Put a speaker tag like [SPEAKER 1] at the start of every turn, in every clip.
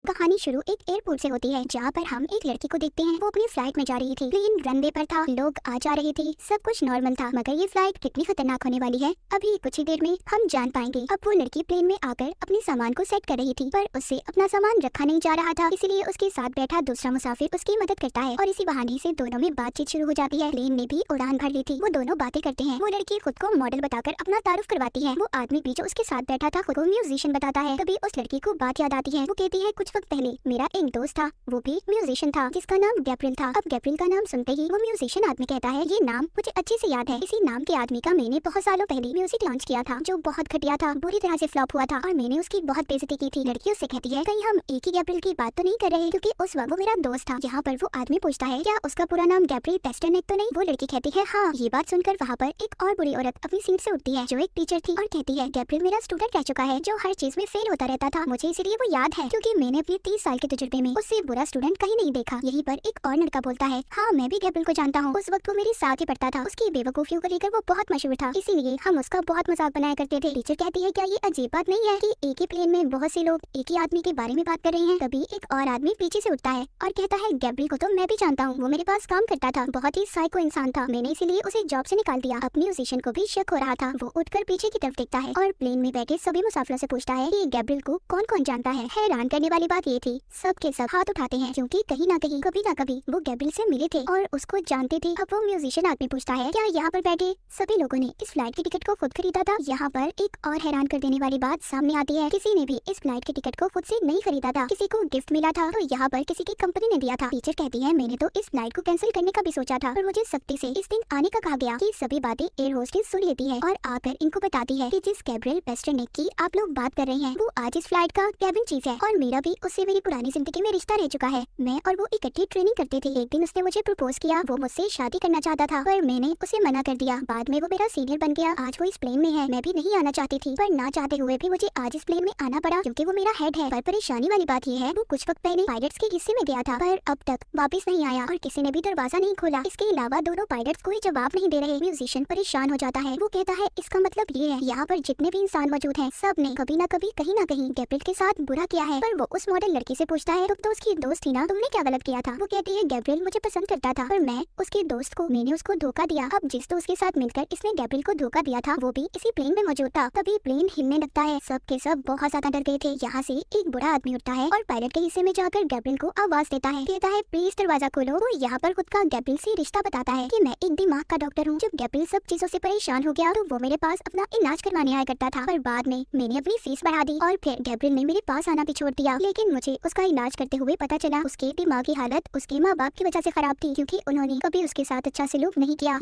[SPEAKER 1] कहानी शुरू एक एयरपोर्ट से होती है जहाँ पर हम एक लड़की को देखते हैं। वो अपनी फ्लाइट में जा रही थी। प्लेन रनवे पर था, लोग आ जा रहे थे, सब कुछ नॉर्मल था। मगर ये फ्लाइट कितनी खतरनाक होने वाली है अभी कुछ ही देर में हम जान पाएंगे। अब वो लड़की प्लेन में आकर अपने सामान को सेट कर रही थी, पर उससे अपना सामान रखा नहीं जा रहा था, इसलिए उसके साथ बैठा दूसरा मुसाफिर उसकी मदद करता है और इसी बहाने से दोनों में बातचीत शुरू हो जाती है। प्लेन ने भी उड़ान भर ली थी। वो दोनों बातें करते हैं। वो लड़की खुद को मॉडल बताकर अपना तारुफ करवाती है। वो आदमी भी जो उसके साथ बैठा था खुद को म्यूजिशियन बताता है। तभी उस लड़की को बात याद आती है। वो कहती है कुछ वक्त पहले मेरा एक दोस्त था, वो भी म्यूजिशियन था, जिसका नाम गैब्रियल था। अब गैब्रियल का नाम सुनते ही वो म्यूजिशियन आदमी कहता है ये नाम मुझे अच्छे से याद है। इसी नाम के आदमी का मैंने बहुत सालों पहले म्यूजिक लॉन्च किया था जो बहुत घटिया था, बुरी तरह से फ्लॉप हुआ था और मैंने उसकी बहुत बेइज्जती की थी। लड़की उससे कहती है कहीं हम एक ही गैब्रियल की बात तो नहीं कर रहे, क्योंकि उस वक्त वो मेरा दोस्त था। यहाँ पर वो आदमी पूछता है क्या उसका पूरा नाम गैब्रियल पेस्टरनेक तो नहीं? वो लड़की कहती है हाँ। ये बात सुनकर वहाँ पर एक और बुरी औरत अपनी सीट से उठती है जो एक टीचर थी और कहती है गैब्रियल मेरा स्टूडेंट रह चुका है जो हर चीज में फेल होता रहता था, मुझे इसीलिए वो याद है क्योंकि मैंने अपने 30 साल के तजुर्बे में उससे बुरा स्टूडेंट कहीं नहीं देखा। यहीं पर एक और लड़का बोलता है हाँ मैं भी गैब्रियल को जानता हूँ, उस वक्त वो मेरे साथ ही पढ़ता था, उसकी बेवकूफियों को लेकर वो बहुत मशहूर था, इसीलिए हम उसका बहुत मजाक बनाया करते थे। टीचर कहती है क्या ये अजीब बात नहीं है कि एक ही प्लेन में बहुत से लोग एक ही आदमी के बारे में बात कर रहे हैं? तभी एक और आदमी पीछे से उठता है और कहता है गैब्रियल को तो मैं भी जानता हूँ, वो मेरे पास काम करता था, बहुत ही साइको इंसान था, मैंने इसीलिए उसे जॉब से निकाल दिया। अब म्यूजिशियन को भी शक हो रहा था। वो उठकर पीछे की तरफ देखता है और प्लेन में बैठे सभी मुसाफिरों से पूछता है कि गैब्रियल को कौन कौन जानता है। हैरान करने वाली बात ये थी सब के सब हाथ उठाते हैं क्योंकि कहीं ना कहीं कभी ना कभी वो गैब्रियल से मिले थे और उसको जानते थे। अब वो म्यूजिशियन आदमी पूछता है क्या यहाँ पर बैठे सभी लोगों ने इस फ्लाइट की टिकट को खुद खरीदा था? यहाँ पर एक और हैरान कर देने वाली बात सामने आती है, किसी ने भी इस फ्लाइट की टिकट को खुद से नहीं खरीदा था, किसी को गिफ्ट मिला था तो यहाँ पर किसी की कंपनी ने दिया था। टीचर कहती है मैंने तो इस फ्लाइट को कैंसिल करने का भी सोचा था, पर मुझे सख्ती से इस दिन आने का कहा गया। कि सभी बातें एयर होस्टेस सुन लेती है और आकर इनको बताती है कि जिस गैब्रियल पेस्टरनेक की आप लोग बात कर रहे हैं वो आज इस फ्लाइट का कैबिन चीफ है और मेरा भी उससे मेरी पुरानी जिंदगी में रिश्ता रह चुका है। मैं और वो इकट्ठी ट्रेनिंग करते थे। एक दिन उसने मुझे प्रपोज किया, वो मुझसे शादी करना चाहता था पर मैंने उसे मना कर दिया। बाद में वो मेरा सीनियर बन गया, आज वो इस प्लेन में है। मैं भी नहीं आना चाहती थी पर ना चाहते हुए भी मुझे आज इस प्लेन में आना पड़ा क्योंकि वो मेरा हेड है। पर परेशानी वाली बात ये है वो कुछ वक्त पहले पायलट्स के हिस्से में गया था पर अब तक वापस नहीं आया और किसी ने भी दरवाजा नहीं खोला। इसके अलावा दोनों पायलट्स कोई जवाब नहीं दे रहे। म्यूजिशियन परेशान हो जाता है। वो कहता है इसका मतलब ये है यहाँ पर जितने भी इंसान मौजूद हैं सब ने कभी ना कभी कहीं ना कहीं गैब्रियल के साथ बुरा किया है। पर वो उस मॉडल लड़की से पूछता है तुम तो उसकी दोस्त थी ना, तुमने क्या गलत किया था? वो कहती है गैब्रियल मुझे पसंद करता था पर मैं उसके दोस्त को मैंने उसको धोखा दिया। अब जिस दोस्त के साथ मिलकर इसने गैब्रियल को धोखा दिया था वो भी इसी प्लेन में मौजूद था। तभी प्लेन हिलने लगता है। सब के सब बहुत ज्यादा डर गए थे। यहाँ से एक बुरा आदमी उठता है और पायलट के हिस्से में जाकर गैब्रियल को आवाज देता है, कहता है प्लीज दरवाजा खोलो। वो यहाँ पर खुद का गैब्रियल से रिश्ता बताता है कि मैं एक दिमाग का डॉक्टर हूँ। जब गैब्रियल सब चीजों से परेशान हो गया तो वो मेरे पास अपना इलाज करवाने आया करता था, पर बाद में मैंने अपनी फीस बढ़ा दी और फिर गैब्रियल ने मेरे पास आना भी छोड़ दिया। लेकिन मुझे उसका इलाज करते हुए पता चला उसके दिमागी हालत उसके माँ बाप की वजह से खराब थी क्योंकि उन्होंने कभी उसके साथ अच्छा सलूक नहीं किया।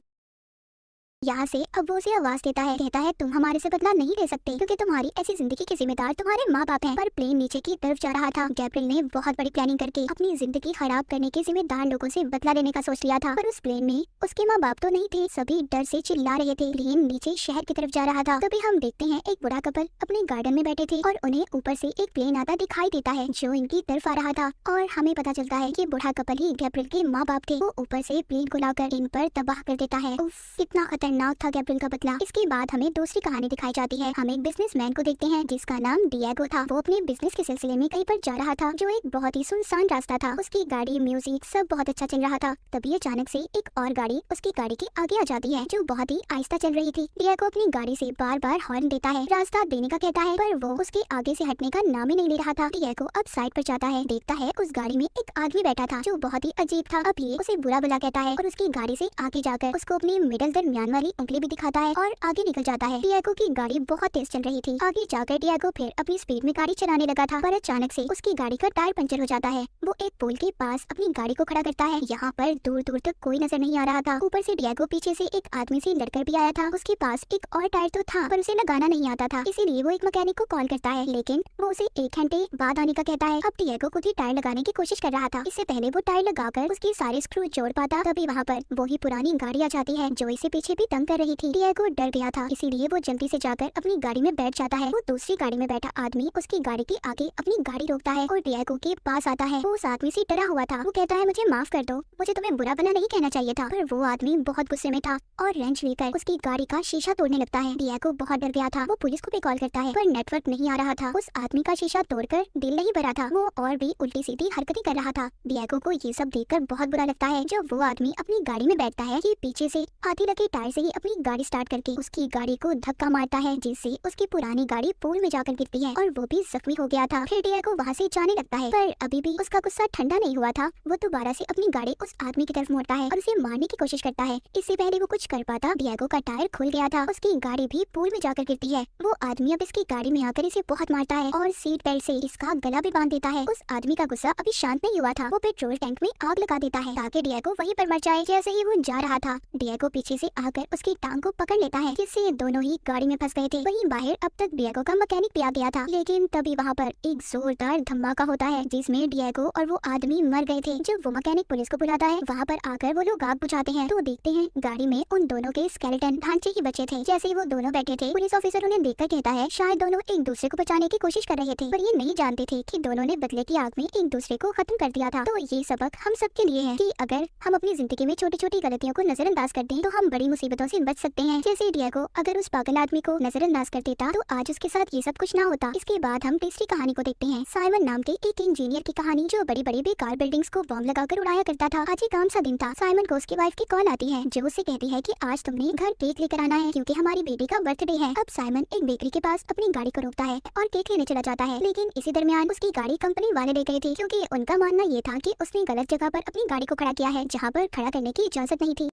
[SPEAKER 1] यहाँ से अब वो उसे आवाज देता है, कहता है तुम हमारे से बदला नहीं ले सकते क्योंकि तुम्हारी ऐसी जिंदगी के जिम्मेदार तुम्हारे माँ बाप हैं। पर प्लेन नीचे की तरफ जा रहा था। गैब्रियल ने बहुत बड़ी प्लानिंग करके अपनी जिंदगी खराब करने के जिम्मेदार लोगों से बदला लेने का सोच लिया था, पर उस प्लेन में उसके माँ बाप तो नहीं थे। सभी डर से चिल्ला रहे थे। प्लेन नीचे शहर की तरफ जा रहा था। तभी हम देखते हैं एक बुरा कपल अपने गार्डन में बैठे थे और उन्हें ऊपर से एक प्लेन आता दिखाई देता है जो इनकी तरफ आ रहा था और हमें पता चलता है कि बुढ़ा कपल ही गैब्रियल के माँ बाप थे। वो ऊपर से प्लेन को लाकर इन पर तबाह कर देता है। कितना खतरनाक था गैब्रियल का बदला। इसके बाद हमें दूसरी कहानी दिखाई जाती है। हम एक बिजनेसमैन को देखते हैं जिसका नाम डिएगो था। वो अपने बिजनेस के सिलसिले में कहीं पर जा रहा था जो एक बहुत ही सुनसान रास्ता था। उसकी गाड़ी, म्यूजिक सब बहुत अच्छा चल रहा था। तभी अचानक से एक और गाड़ी उसकी गाड़ी के आगे आ जाती है जो बहुत ही आहिस्ता चल रही थी। डिएगो अपनी गाड़ी से बार बार हॉर्न देता है, रास्ता देने का कहता है, पर वो उसके आगे से हटने का नाम ही नहीं ले रहा था। डिएगो अब साइड पर जाता है, देखता है उस गाड़ी में एक आदमी बैठा था जो बहुत ही अजीब था। अब ये उसे बुरा भला कहता है और उसकी गाड़ी से आगे जाकर उसको अपनी मिडिल दरमियान वाली उंगली भी दिखाता है और आगे निकल जाता है। डिएगो की गाड़ी बहुत तेज चल रही थी। आगे जाकर डिएगो फिर अपनी स्पीड में गाड़ी चलाने लगा था, पर अचानक से उसकी गाड़ी का टायर पंचर हो जाता है। वो एक पोल के पास अपनी गाड़ी को खड़ा करता है। यहाँ पर दूर दूर तक कोई नजर नहीं आ रहा था। ऊपर से डिएगो पीछे से एक आदमी से लड़कर भी आया था। उसके पास एक और टायर तो था पर उसे लगाना नहीं आता था, इसीलिए वो एक मैकेनिक को कॉल करता है, लेकिन वो उसे 1 घंटे बाद आने का कहता है। अब डिएगो खुद ही टायर लगाने की कोशिश कर रहा था। इससे पहले वो टायर लगाकर उसके सारे स्क्रू जोड़ पाता तभी वहाँ पर वो ही पुरानी गाड़ी आ जाती है जो इसे पीछे काफी तंग कर रही थी। डिएगो डर गया था, इसीलिए वो जल्दी से जाकर अपनी गाड़ी में बैठ जाता है। वो दूसरी गाड़ी में बैठा आदमी उसकी गाड़ी के आगे अपनी गाड़ी रोकता है और डिएगो के पास आता है। वो उस आदमी से डरा हुआ था। वो कहता है, मुझे माफ कर दो, मुझे तुम्हें बुरा भला नहीं कहना चाहिए था। पर वो आदमी बहुत गुस्से में था और रेंच लेकर उसकी गाड़ी का शीशा तोड़ने लगता है। डिएगो बहुत डर गया था। वो पुलिस को भी कॉल करता है पर नेटवर्क नहीं आ रहा था। उस आदमी का शीशा तोड़कर दिल नहीं भरा था, वो और भी उल्टी सीधी हरकतें कर रहा था। डिएगो को ये सब देखकर बहुत बुरा लगता है। जब वो आदमी अपनी गाड़ी में बैठता है कि पीछे से आधी लगे टायर से ही अपनी गाड़ी स्टार्ट करके उसकी गाड़ी को धक्का मारता है, जिससे उसकी पुरानी गाड़ी पूल में जाकर गिरती है और वो भी जख्मी हो गया था। फिर डिएगो वहाँ से जाने लगता है पर अभी भी उसका गुस्सा ठंडा नहीं हुआ था। वो दोबारा से अपनी गाड़ी उस आदमी की तरफ मोड़ता है और उसे मारने की कोशिश करता है। इससे पहले वो कुछ कर पाता, डिएगो का टायर खुल गया था, उसकी गाड़ी भी पूल में जाकर गिरती है। वो आदमी अब इसकी गाड़ी में आकर इसे बहुत मारता है और सीट बेल्ट से इसका गला भी बांध देता है। उस आदमी का गुस्सा अभी शांत नहीं हुआ था। वो पेट्रोल टैंक में आग लगा देता है ताकि डिएगो वहीं पर मर जाए। जैसे ही वो जा रहा था, डिएगो पीछे से आकर उसकी टांग को पकड़ लेता है, जिससे दोनों ही गाड़ी में फंस गए थे। वहीं बाहर अब तक डिएगो का मैकेनिक भी आ गया था, लेकिन तभी वहाँ पर एक जोरदार धमाका होता है जिसमें डिएगो और वो आदमी मर गए थे। जब वो मैकेनिक पुलिस को बुलाता है, वहाँ पर आकर वो लोग आग बुझाते हैं तो देखते हैं गाड़ी में उन दोनों के स्केलेटन ढांचे ही बचे थे। जैसे ही वो दोनों बैठे थे, पुलिस ऑफिसर उन्हें देखकर कहता है शायद दोनों एक दूसरे को बचाने की कोशिश कर रहे थे, पर ये नहीं जानते थे कि दोनों ने बदले की आग में एक दूसरे को खत्म कर दिया था। तो ये सबक हम सबके लिए है कि अगर हम अपनी जिंदगी में छोटी छोटी गलतियों को नजरअंदाज कर दें तो हम बड़ी मुसीबतों से बच सकते हैं। जैसे डिएगो अगर उस पागल आदमी को नजरअंदाज कर देता तो आज उसके साथ ये सब कुछ ना होता। इसके बाद हम तीसरी कहानी को देखते हैं, साइमन नाम के एक इंजीनियर की कहानी जो बड़ी बड़ी बेकार बिल्डिंग्स को बॉम्ब लगाकर उड़ाया करता था। आज एक काम सा दिन था। साइमन को उसकी वाइफ की कॉल आती है जो उससे कहती है कि आज तुमने घर केक लेकर आना है क्योंकि हमारी बेटी का बर्थडे है। अब साइमन एक बेकरी के पास अपनी गाड़ी को रोकता है और केक लेने चला जाता है, लेकिन इसी दरमियान उसकी गाड़ी कंपनी वाले ले गए थे क्योंकि उनका मानना ये था कि उसने गलत जगह पर अपनी गाड़ी को खड़ा किया है जहाँ पर खड़ा करने की इजाजत नहीं थी।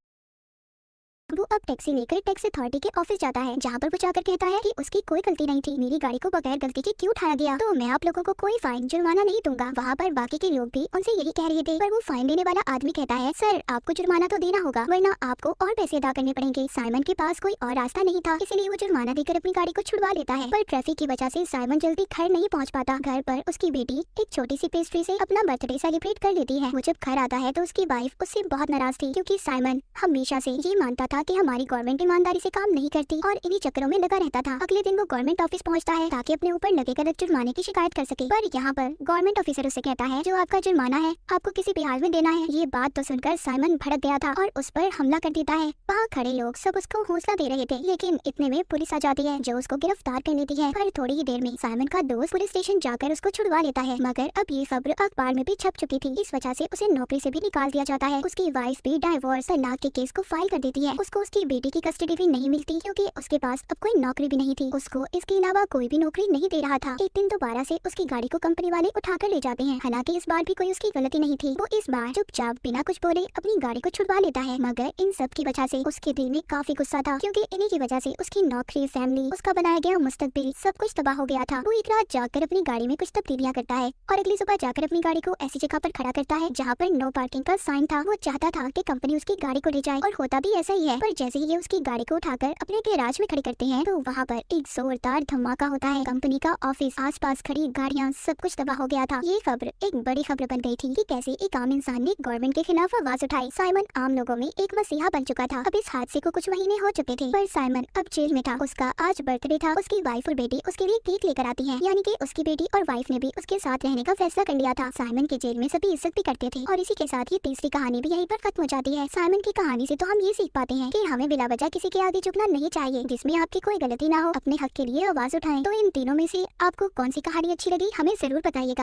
[SPEAKER 1] वो अब टैक्सी लेकर टैक्स अथॉरिटी के ऑफिस जाता है जहाँ पर वो जाकर कहता है कि उसकी कोई गलती नहीं थी, मेरी गाड़ी को बगैर गलती के क्यों उठाया गया, तो मैं आप लोगों को कोई फाइन जुर्माना नहीं दूंगा। वहाँ पर बाकी के लोग भी उनसे यही कह रहे थे, पर वो फाइन देने वाला आदमी कहता है सर आपको जुर्माना तो देना होगा वरना आपको और पैसे अदा करने पड़ेंगे। साइमन के पास कोई और रास्ता नहीं था, इसलिए वो जुर्माना देकर अपनी गाड़ी को छुड़वा लेता है, पर ट्रैफिक की वजह से साइमन जल्दी घर नहीं पहुँच पाता। घर पर उसकी बेटी एक छोटी सी पेस्ट्री से अपना बर्थडे सेलिब्रेट कर लेती है। वो जब घर आता है तो उसकी वाइफ उससे बहुत नाराज थी क्योंकि साइमन हमेशा से ये मानता था कि हमारी गवर्नमेंट ईमानदारी से काम नहीं करती और इन्हीं चक्करों में लगा रहता था। अगले दिन वो गवर्नमेंट ऑफिस पहुंचता है ताकि अपने ऊपर लगे गलत जुर्माने की शिकायत कर सके, पर यहाँ पर गवर्नमेंट ऑफिसर उससे कहता है जो आपका जुर्माना है आपको किसी भी हाल में देना है। ये बात तो सुनकर साइमन भड़क गया था और उस पर हमला कर देता है। वहाँ खड़े लोग सब उसको हौसला दे रहे थे, लेकिन इतने में पुलिस आ जाती है जो उसको गिरफ्तार कर लेती है। पर थोड़ी ही देर में साइमन का दोस्त पुलिस स्टेशन जाकर उसको छुड़वा लेता है, मगर अब ये खबर अखबार में भी छप चुकी थी, इस वजह से उसे नौकरी से भी निकाल दिया जाता है। उसकी वाइफ भी डाइवोर्स तलाक के केस को फाइल कर देती है। उसको उसकी बेटी की कस्टडी भी नहीं मिलती क्योंकि उसके पास अब कोई नौकरी भी नहीं थी। उसको इसके अलावा कोई भी नौकरी नहीं दे रहा था। एक दिन दोबारा से उसकी गाड़ी को कंपनी वाले उठाकर ले जाते हैं, हालांकि इस बार भी कोई उसकी गलती नहीं थी। वो इस बार चुपचाप बिना कुछ बोले अपनी गाड़ी को छुड़वा लेता है, मगर इन सब की वजह से उसके दिल में काफी गुस्सा था क्योंकि इन्हीं की वजह से उसकी नौकरी, फैमिली, उसका बनाया गया मुस्तकबिल सब कुछ तबाह हो गया था। वो एक रात जाकर अपनी गाड़ी में कुछ तब्दीलियां करता है और अगली सुबह जाकर अपनी गाड़ी को ऐसी जगह पर खड़ा करता है जहाँ पर नो पार्किंग का साइन था। वो चाहता था कि कंपनी उसकी गाड़ी को ले जाए और होता भी ऐसा ही है, पर जैसे ही ये उसकी गाड़ी को उठाकर अपने गैराज में खड़ी करते हैं तो वहाँ पर एक जोरदार धमाका होता है। कंपनी का ऑफिस, आसपास खड़ी गाड़ियाँ सब कुछ तबाह हो गया था। ये खबर एक बड़ी खबर बन गई थी कि कैसे एक आम इंसान ने गवर्नमेंट के खिलाफ आवाज उठाई। साइमन आम लोगों में एक मसीहा बन चुका था। अब इस हादसे को कुछ महीने हो चुके थे, पर साइमन अब जेल में था। उसका आज बर्थडे था। उसकी वाइफ और बेटी उसके लिए केक लेकर आती है, यानी कि उसकी बेटी और वाइफ ने भी उसके साथ रहने का फैसला कर लिया था। साइमन के जेल में सभी इज्जत भी करते थे और इसी के साथ ये तीसरी कहानी भी यहीं पर खत्म हो जाती है। साइमन की कहानी से तो हम ये सीख पाते हैं कि हमें बिला वजह किसी के आगे झुकना नहीं चाहिए। जिसमें आपकी कोई गलती ना हो, अपने हक के लिए आवाज उठाएं। तो इन तीनों में से आपको कौन सी कहानी अच्छी लगी हमें जरूर बताइएगा।